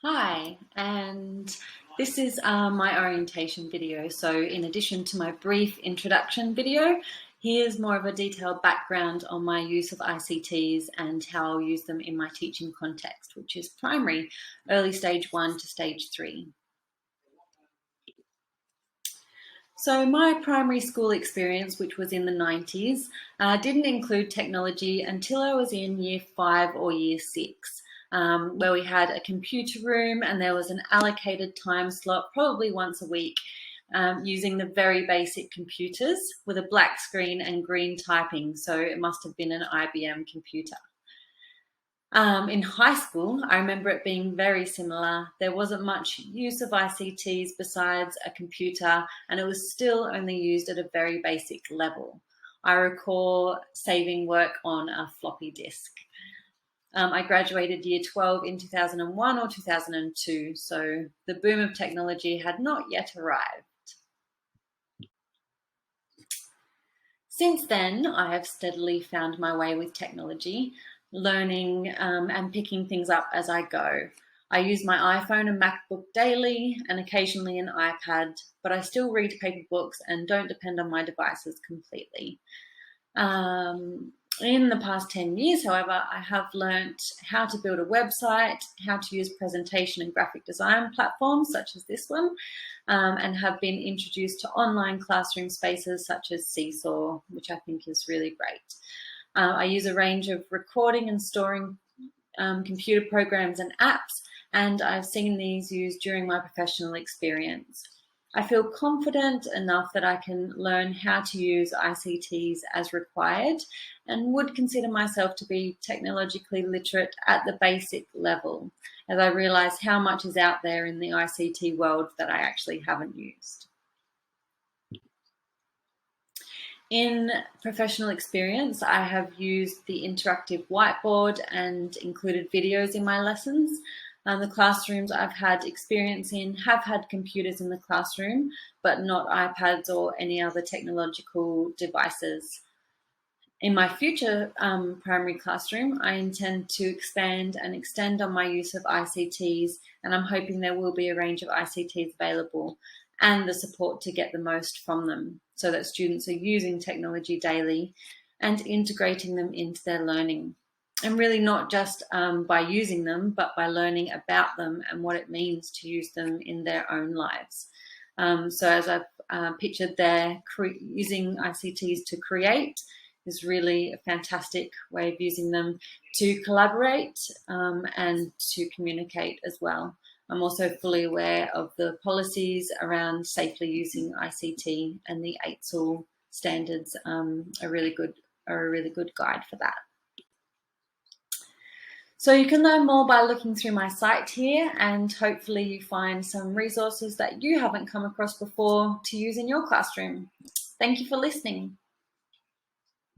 Hi, and this is my orientation video. So in addition to my brief introduction video, here's more of a detailed background on my use of ICTs and how I'll use them in my teaching context, which is primary, early stage 1 to stage 3. So my primary school experience, which was in the 90s, didn't include technology until I was in year 5 or year 6, where we had a computer room and there was an allocated time slot, probably once a week, using the very basic computers with a black screen and green typing. So it must have been an IBM computer. In high school, I remember it being very similar. There wasn't much use of ICTs besides a computer, and it was still only used at a very basic level. I recall saving work on a floppy disk. I graduated year 12 in 2001 or 2002, so the boom of technology had not yet arrived. Since then, I have steadily found my way with technology, learning and picking things up as I go. I use my iPhone and MacBook daily and occasionally an iPad, but I still read paper books and don't depend on my devices completely. In the past 10 years, however, I have learnt how to build a website, how to use presentation and graphic design platforms such as this one, and have been introduced to online classroom spaces such as Seesaw, which I think is really great. I use a range of recording and storing computer programs and apps, and I've seen these used during my professional experience. I feel confident enough that I can learn how to use ICTs as required and would consider myself to be technologically literate at the basic level, as I realise how much is out there in the ICT world that I actually haven't used. In professional experience, I have used the interactive whiteboard and included videos in my lessons. The classrooms I've had experience in have had computers in the classroom, but not iPads or any other technological devices. In my future primary classroom, I intend to expand and extend on my use of ICTs, and I'm hoping there will be a range of ICTs available and the support to get the most from them so that students are using technology daily and integrating them into their learning. And really not just by using them, but by learning about them and what it means to use them in their own lives. So as I've pictured there, using ICTs to create is really a fantastic way of using them to collaborate and to communicate as well. I'm also fully aware of the policies around safely using ICT, and the AITSL standards are a really good guide for that. So you can learn more by looking through my site here, and hopefully you find some resources that you haven't come across before to use in your classroom. Thank you for listening.